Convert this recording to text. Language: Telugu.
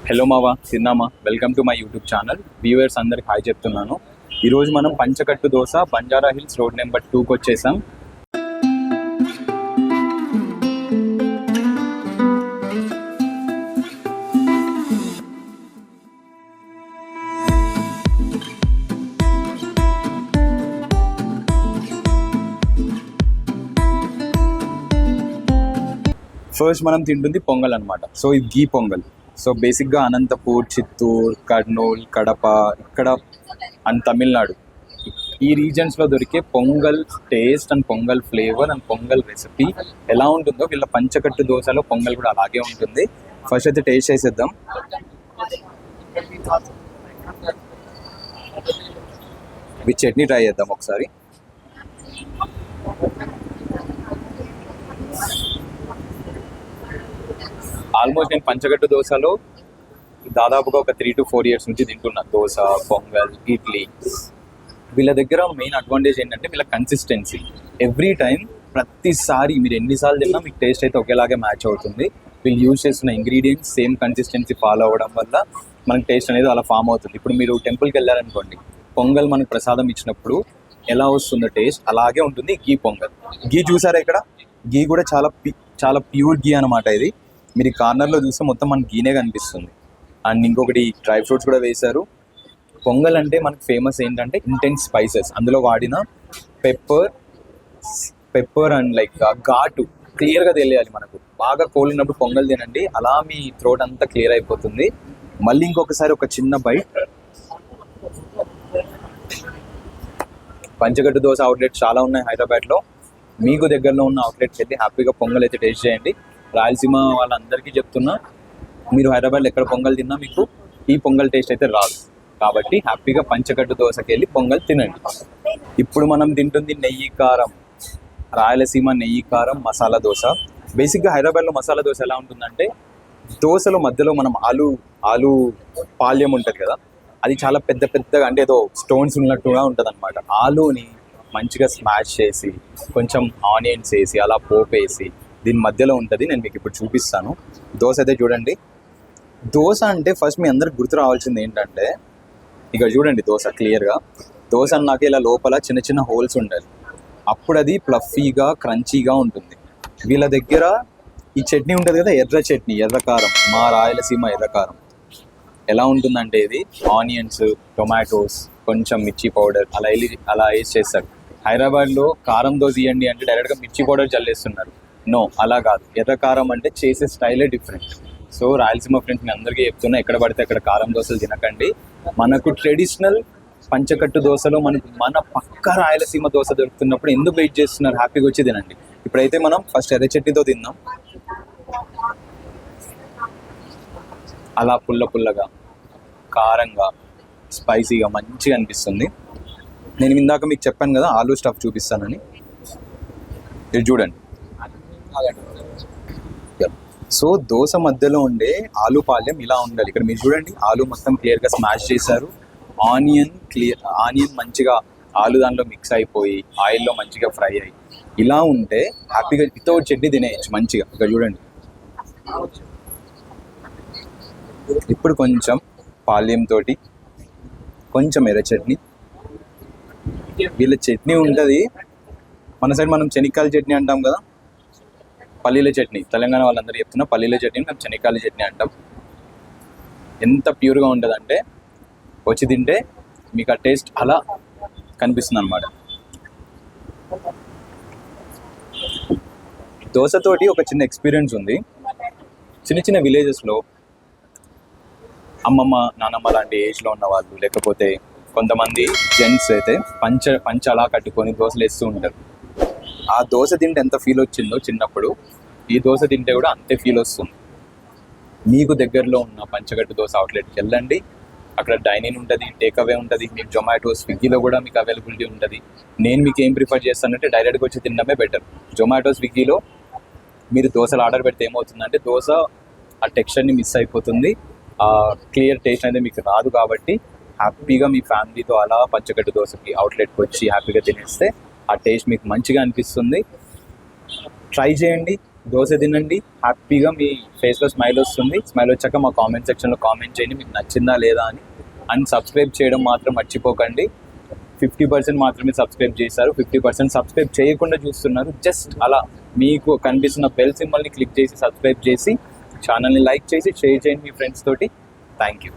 హలో మావా, తిన్నామా? Welcome to my YouTube channel. Viewers అందరికి హాయ్ చెప్తున్నాను. ఈరోజు మనం Panchakattu Dosa Banjara hills road number 2కి వచ్చేసాం. ఫస్ట్ మనం తింటుంది పొంగల్ అనమాట. సో ఇది గీ పొంగల్. సో బేసిక్గా అనంతపూర్, చిత్తూరు, కర్నూలు, కడప ఇక్కడ అండ్ తమిళనాడు ఈ రీజన్స్లో దొరికే pongal taste and pongal flavour and pongal recipe ఎలా ఉంటుందో వీళ్ళ పంచకట్టు దోశలో పొంగల్ కూడా అలాగే ఉంటుంది. ఫస్ట్ అయితే టేస్ట్ చేసేద్దాం. విత్ చట్నీ ట్రై చేద్దాం ఒకసారి. ఆల్మోస్ట్ నేను పంచకట్టు దోశలో దాదాపుగా ఒక 3 to 4 years నుంచి తింటున్నా. దోశ, పొంగల్, ఇడ్లీ. వీళ్ళ దగ్గర మెయిన్ అడ్వాంటేజ్ ఏంటంటే వీళ్ళ కన్సిస్టెన్సీ. ఎవ్రీ టైం ప్రతిసారి మీరు ఎన్నిసార్లు తిన్నా మీకు టేస్ట్ అయితే ఒకేలాగే మ్యాచ్ అవుతుంది. వీళ్ళు యూజ్ చేస్తున్న ఇంగ్రీడియంట్స్ సేమ్ కన్సిస్టెన్సీ ఫాలో అవ్వడం వల్ల మనకి టేస్ట్ అనేది అలా ఫామ్ అవుతుంది. ఇప్పుడు మీరు టెంపుల్కి వెళ్ళారనుకోండి, పొంగల్ మనకు ప్రసాదం ఇచ్చినప్పుడు ఎలా వస్తుందో టేస్ట్ అలాగే ఉంటుంది గీ పొంగల్. గీ చూసారా ఇక్కడ? గీ కూడా చాలా ప్యూర్ గీ అనమాట. ఇది మీరు కార్నర్లో చూస్తే మొత్తం మనకి గీనే కనిపిస్తుంది. అండ్ ఇంకొకటి డ్రై ఫ్రూట్స్ కూడా వేశారు. పొంగల్ అంటే మనకు ఫేమస్ ఏంటంటే ఇంటెన్స్ స్పైసెస్. అందులో వాడిన పెప్పర్ అండ్ లైక్ ఘాటు క్లియర్గా తెలియాలి మనకు. బాగా కోలినప్పుడు పొంగల్ తినండి, అలా మీ థ్రోట్ అంతా క్లియర్ అయిపోతుంది. మళ్ళీ ఇంకొకసారి ఒక చిన్న బైట్. పంచగట్టు దోశ అవుట్లెట్ చాలా ఉన్నాయి హైదరాబాద్లో. మీకు దగ్గరలో ఉన్న అవుట్లెట్కి వెళ్ళి హ్యాపీగా పొంగల్ అయితే టేస్ట్ చేయండి. రాయలసీమ వాళ్ళందరికీ చెప్తున్నా, మీరు హైదరాబాద్లో ఎక్కడ పొంగల్ తిన్నా మీకు ఈ పొంగల్ టేస్ట్ అయితే రాదు. కాబట్టి హ్యాపీగా పంచకట్టు దోశకి వెళ్ళి పొంగల్ తినండి. ఇప్పుడు మనం తింటుంది నెయ్యి కారం, రాయలసీమ నెయ్యి కారం మసాలా దోశ. బేసిక్గా హైదరాబాద్లో మసాలా దోశ ఎలా ఉంటుందంటే, దోశలో మధ్యలో మనం ఆలు పాల్యం ఉంటుంది కదా, అది చాలా పెద్దగా అంటే ఏదో స్టోన్స్ ఉన్నట్టుగా ఉంటుంది అనమాట. ఆలూని మంచిగా స్మాష్ చేసి కొంచెం ఆనియన్స్ వేసి అలా పోపేసి దీని మధ్యలో ఉంటుంది. నేను మీకు ఇప్పుడు చూపిస్తాను. దోశ అయితే చూడండి. దోశ అంటే ఫస్ట్ మీ అందరికి గుర్తు రావాల్సింది ఏంటంటే, ఇక చూడండి దోశ క్లియర్గా. దోశ అన్నాక ఇలా లోపల చిన్న చిన్న హోల్స్ ఉండాలి, అప్పుడు అది ప్లఫీగా క్రంచీగా ఉంటుంది. వీళ్ళ దగ్గర ఈ చట్నీ ఉంటుంది కదా, ఎర్ర చట్నీ, ఎర్ర కారం, మా రాయలసీమ ఎర్ర కారం ఎలా ఉంటుందంటే, ఇది ఆనియన్స్, టొమాటోస్, కొంచెం మిర్చి పౌడర్ అలా వేసి చేస్తారు. హైదరాబాద్లో కారం దోశ ఇవ్వండి అంటే డైరెక్ట్గా మిర్చి పౌడర్ చల్లేస్తున్నారు. నో, అలా కాదు. ఎర్ర కారం అంటే చేసే స్టైలే డిఫరెంట్. సో రాయలసీమ ఫ్రెండ్స్, నేను అందరికీ చెప్తున్నా, ఎక్కడ పడితే అక్కడ కారం దోశలు తినకండి. మనకు ట్రెడిషనల్ పంచకట్టు దోశలో మన పక్క రాయలసీమ దోశ దొరుకుతున్నప్పుడు ఎందుకు వెయిట్ చేస్తున్నారు? హ్యాపీగా వచ్చి తినండి. ఇప్పుడైతే మనం ఫస్ట్ ఎర్ర చట్నీతో తిందాం. అలా పుల్లగా, కారంగా, స్పైసీగా మంచిగా అనిపిస్తుంది. నేను ఇందాక మీకు చెప్పాను కదా ఆలూ స్టఫ్ చూపిస్తానని. ఇది చూడండి. సో దోశ మధ్యలో ఉండే ఆలూ పాల్యం ఇలా ఉండాలి. ఇక్కడ మీరు చూడండి, ఆలూ మొత్తం క్లియర్గా స్మాష్ చేశారు. ఆనియన్ మంచిగా ఆలు దాంట్లో మిక్స్ అయిపోయి ఆయిల్లో మంచిగా ఫ్రై అయ్యి ఇలా ఉంటే హ్యాపీగా వితౌట్ చట్నీ తినేయచ్చు మంచిగా. ఇక్కడ చూడండి. ఇప్పుడు కొంచెం పాల్యంతో కొంచెం ఎర్ర చట్నీ. వీళ్ళ చట్నీ ఉంటుంది, మన సైడ్ మనం శనక్కాయల చట్నీ అంటాం కదా, పల్లీల చట్నీ. తెలంగాణ వాళ్ళందరూ చెప్తున్నా పల్లీల చట్నీ మేము శనక్కాయల చట్నీ అంటాం. ఎంత ప్యూర్గా ఉంటుందంటే వచ్చి తింటే మీకు ఆ టేస్ట్ అలా కనిపిస్తుంది అనమాట. దోశతోటి ఒక చిన్న ఎక్స్పీరియన్స్ ఉంది. చిన్న విలేజెస్లో అమ్మమ్మ, నానమ్మ లాంటి ఏజ్లో ఉన్న వాళ్ళు, లేకపోతే కొంతమంది జెంట్స్ అయితే పంచ అలా కట్టుకొని దోశలు వేస్తూ ఉంటారు. ఆ దోశ తింటే ఎంత ఫీల్ వచ్చిందో చిన్నప్పుడు, ఈ దోశ తింటే కూడా అంతే ఫీల్ వస్తుంది. మీకు దగ్గరలో ఉన్న పంచగట్టు దోశ అవుట్లెట్కి వెళ్ళండి. అక్కడ డైనింగ్ ఉంటుంది, టేక్అవే ఉంటుంది, మీకు జొమాటో, స్విగ్గీలో కూడా మీకు అవైలబిలిటీ ఉంటుంది. నేను మీకు ఏం ప్రిఫర్ చేస్తానంటే డైరెక్ట్గా వచ్చి తినడమే బెటర్. జొమాటో, స్విగ్గీలో మీరు దోశలు ఆర్డర్ పెడితే ఏమవుతుందంటే దోశ ఆ టెక్స్చర్ని మిస్ అయిపోతుంది, ఆ క్లియర్ టేస్ట్ అనేది మీకు రాదు. కాబట్టి హ్యాపీగా మీ ఫ్యామిలీతో అలా పంచగట్టు దోశకి అవుట్లెట్కి వచ్చి హ్యాపీగా తినేస్తే ఆ టేస్ట్ మీకు మంచిగా అనిపిస్తుంది. ట్రై చేయండి. దోశ తినండి, హ్యాపీగా మీ ఫేస్లో స్మైల్ వస్తుంది. స్మైల్ వచ్చాక మా కామెంట్ సెక్షన్లో కామెంట్ చేయండి మీకు నచ్చిందా లేదా అని. అండ్ సబ్స్క్రైబ్ చేయడం మాత్రం మర్చిపోకండి. 50% మాత్రమే సబ్స్క్రైబ్ చేశారు, 50% సబ్స్క్రైబ్ చేయకుండా చూస్తున్నారు. జస్ట్ అలా మీకు కనిపిస్తున్న బెల్ సింబల్ని క్లిక్ చేసి సబ్స్క్రైబ్ చేసి ఛానల్ని లైక్ చేసి షేర్ చేయండి మీ ఫ్రెండ్స్ తోటి. Thank you.